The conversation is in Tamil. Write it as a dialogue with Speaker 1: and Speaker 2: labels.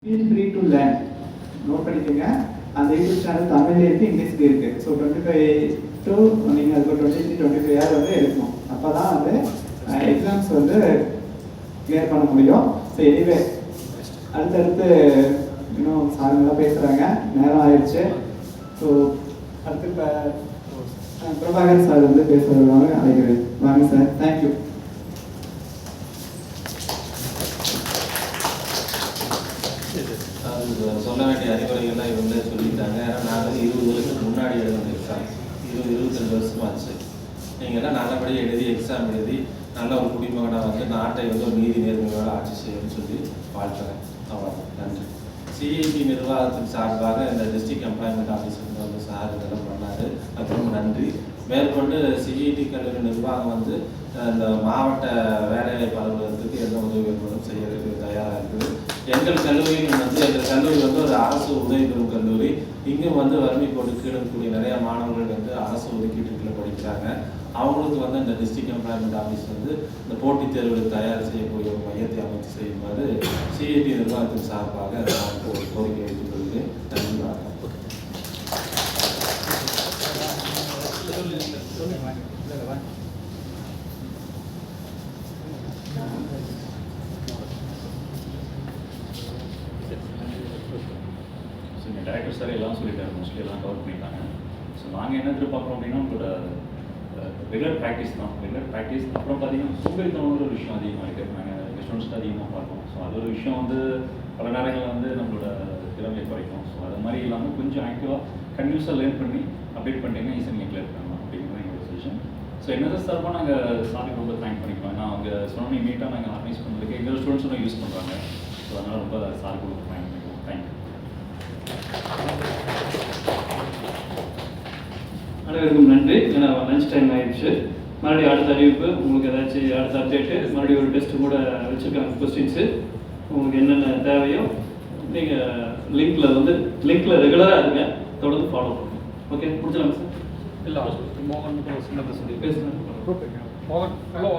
Speaker 1: Feel free to learn. Note பண்ணிக்கோங்க. அந்த யூடியூப் சேனல் தமிழ்ல இருக்குது, இங்கிலீஷ்லேயும் இருக்குது. ஸோ 25 டு நீங்கள் அதுக்கு 23-25 ஹவர் வந்து எடுக்கணும். அப்போ தான் வந்து எக்ஸாம்ஸ் வந்து கிளியர் பண்ண முடியும். ஸோ எனிவே அடுத்தடுத்து இன்னும் சாருங்களாம் பேசுகிறாங்க, நேரம் ஆயிடுச்சு. ஸோ அடுத்து இப்போ பிரபாகர் சார் வந்து பேசுகிறவங்க அழைக்கிறேன். வாங்க சார். தேங்க்யூ.
Speaker 2: சொல்ல வேண்டிய அறிவுரைகள்லாம் இவங்களே சொல்லிட்டாங்க. ஏன்னா நாங்கள் 20 வருஷத்துக்கு முன்னாடி எழுதுன எக்ஸாம் 22 வருஷம் ஆச்சு. நீங்கள்லாம் நல்லபடியாக எழுதி எக்ஸாம் எழுதி நல்ல ஒரு குடிமகனாக வந்து நாட்டை வந்து ஒரு நீதி நேர்மையோட ஆட்சி செய்யணும்னு சொல்லி வாழ்த்துறேன். அவ்வளோ நன்றி. சிஐடி நிர்வாகத்தின் சார்பாக இந்த டிஸ்ட்ரிக்ட் எம்ப்ளாய்மெண்ட் ஆஃபீஸர் வந்து சார் இதெல்லாம் பண்ணார். அது ரொம்ப நன்றி. மேற்கொண்டு சிஐடி கல்லூரி நிர்வாகம் வந்து இந்த மாவட்ட வேலைவாய்ப்பு அலுவலகத்துக்கு எந்த உதவிகளும் செய்யறதுக்கு தயாராக இருக்குது. எங்கள் கல்லூரியில் வந்து எங்கள் கல்லூரி வந்து ஒரு அரசு உதவி பெறும் கல்லூரி. இங்கும் வந்து வறுமை கோடு கீழே இருக்கக்கூடிய நிறைய மாணவர்கள் வந்து அரசு ஒதுக்கீட்டுக்குள்ள படிக்கிறாங்க. அவங்களுக்கு வந்து இந்த டிஸ்ட்ரிக்ட் எம்ப்ளாய்மெண்ட் ஆஃபீஸ் வந்து இந்த போட்டித் தேர்வுகளுக்கு தயார் செய்யக்கூடிய ஒரு மையத்தை அமைச்சு செய்யுமாறு சிஐடி நிர்வாகத்தின் சார்பாக ஒரு கோரிக்கை வைத்துக் கொள்கிறேன். நன்றி.
Speaker 3: டைரக்டர் சார் எல்லாம் சொல்லிட்டாரு, மோஸ்ட்லி எல்லாம் கவர் பண்ணிட்டாங்க. ஸோ நாங்கள் என்ன எதிர்பார்க்குறோம் அப்படின்னா உங்களோட ரெகுலர் ப்ராக்டிஸ் தான். ரெகுலர் ப்ராக்டிஸ் அப்புறம் பார்த்தீங்கன்னா சோம்பேறித்தனம்னு ஒரு விஷயம் அதிகமாக இருக்குது. நாங்கள் ஸ்டூடெண்ட்ஸ்ட்டு அதிகமாக பார்ப்போம். ஸோ அது ஒரு விஷயம் வந்து பல நேரங்களில் வந்து நம்மளோட திறமையை குறைக்கும். ஸோ அது மாதிரி இல்லாமல் கொஞ்சம் ஆக்டிவாக கன்டினியூஸாக லேர்ன் பண்ணி அப்டேட் பண்ணிட்டீங்கன்னா ஈஸியாக நீங்கள் கிளியர் பண்ணலாம் அப்படிங்கிற எங்களோட சஜஷன். ஸோ என்னதான் சார்பாக நாங்கள் சாருக்கு ரொம்ப தேங்க் பண்ணிக்கலாம். ஏன்னா அவங்க சொன்ன இமீடியட்டாக நாங்கள் ஆர்கனைஸ் பண்ணுறதுக்கு எங்கள் ஸ்டூடெண்ட்ஸும் யூஸ் பண்ணுறாங்க. ஸோ அதனால் ரொம்ப சாருக்கு ரொம்ப தேங்க் பண்ணிக்கலாம். தேங்க்யூ.
Speaker 4: அனைவருக்கும் நன்றி. ஏன்னா லஞ்ச் டைம் ஆயிடுச்சு. மறுபடியும் அடுத்த அறிவிப்பு உங்களுக்கு ஏதாச்சும் அடுத்த அப்டேட்டு மறுபடியும் ஒரு டெஸ்ட்டு கூட வச்சுருக்காங்க. கொஸ்டின்ஸு உங்களுக்கு என்னென்ன தேவையோ நீங்கள் லிங்க்கில் ரெகுலராக இருங்க, தொடர்ந்து ஃபாலோ பண்ணுங்க. ஓகே, முடிச்சலாங்க சார்.
Speaker 5: இல்லை மோகன் சின்ன சொல்லி
Speaker 4: பேசுகிறேன்.
Speaker 5: மோகன் ஹலோ